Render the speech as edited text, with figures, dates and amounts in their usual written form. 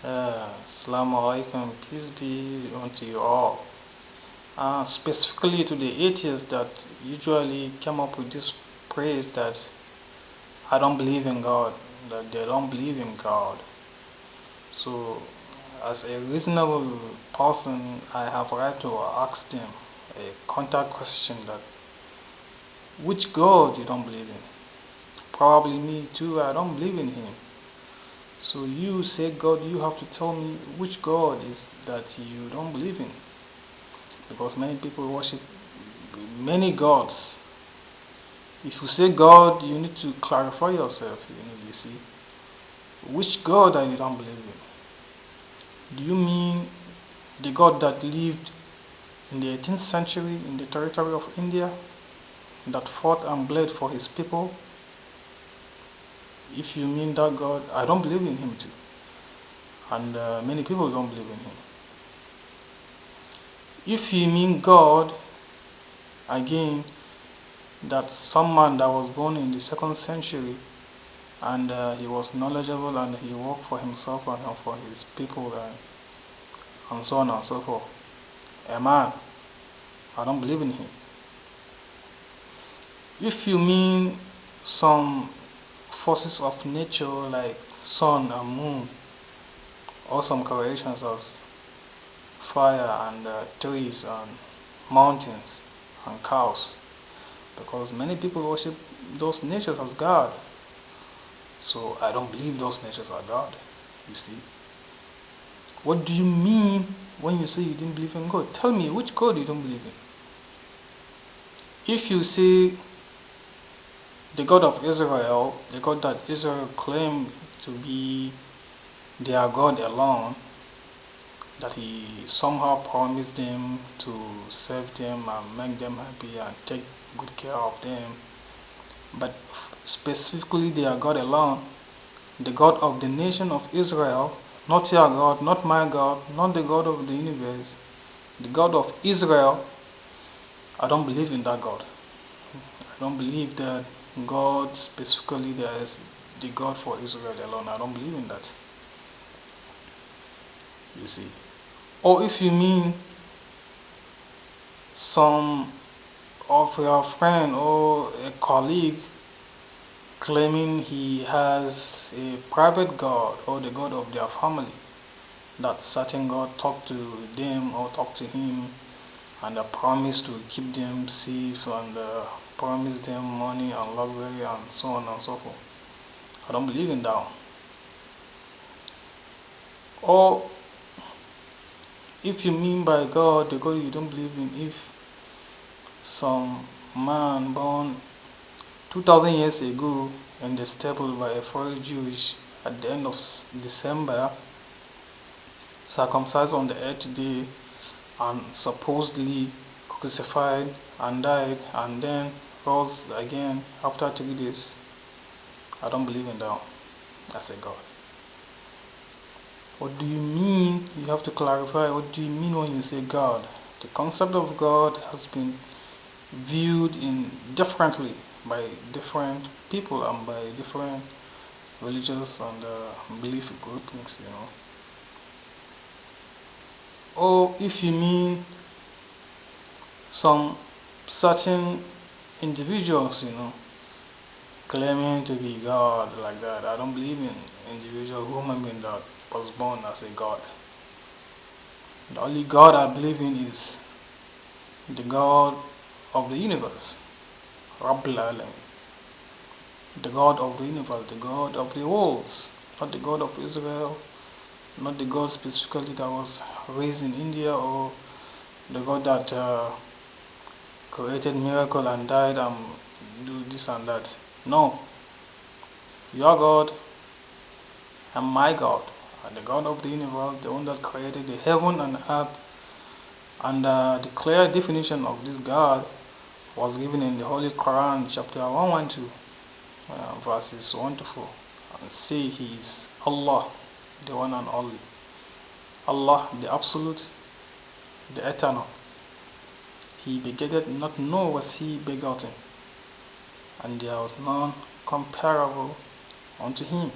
Assalamu alaikum, peace be unto you all. Specifically to the atheists that usually come up with this phrase that I don't believe in God, that they don't believe in God. So, as a reasonable person, I have a right to ask them a counter question that which God you don't believe in? Probably me too, I don't believe in Him. So you say God, you have to tell me which God is that you don't believe in. Because many people worship many gods. If you say God, you need to clarify yourself. You see, which God are you don't believe in? Do you mean the God that lived in the 18th century in the territory of India, that fought and bled for his people? If you mean that God, I don't believe in him too, and many people don't believe in him. If you mean God, again, that some man that was born in the 2nd century and he was knowledgeable and he worked for himself and for his people and so on and so forth. A man, I don't believe in him. If you mean some forces of nature like sun and moon, or some creations as fire and trees and mountains and cows, because many people worship those natures as God. So I don't believe those natures are God. You see. What do you mean when you say you didn't believe in God? Tell me which God you don't believe in. If you say the God of Israel, the God that Israel claimed to be their God alone, that he somehow promised them to serve them and make them happy and take good care of them, but specifically their God alone, the God of the nation of Israel, not your God, not my God, not the God of the universe, the God of Israel, I don't believe in that God. I don't believe that God specifically there is the God for Israel alone. I don't believe in that. You see. Or if you mean some of your friend or a colleague claiming he has a private God or the God of their family, that certain God talk to them or talk to him and promise to keep them safe and promise them money and luxury and so on and so forth. I don't believe in that. Or if you mean by God the God you don't believe in, if some man born 2000 years ago in the stable by a foreign Jewish at the end of December, circumcised on the 8th day and supposedly crucified and died and then rose again after 3 days, I don't believe in that as a God. What do you mean? You have to clarify. What do you mean when you say God? The concept of God has been viewed in differently by different people and by different religious and belief groupings, Or if you mean some certain individuals, claiming to be God like that, I don't believe in individual human being that was born as a God. The only God I believe in is the God of the universe, Rabbul Alamin, the God of the universe, the God of the worlds, not the God of Israel, not the God specifically that was raised in India, or the God that created miracle and died and do this and that. No, your God and my God, and the God of the universe, the one that created the heaven and earth, and the clear definition of this God was given in the Holy Quran, chapter 112, verses 1 to 4, and say He is Allah, the one and only. Allah, the Absolute, the Eternal. He begetted not, nor was He begotten, and there was none comparable unto Him.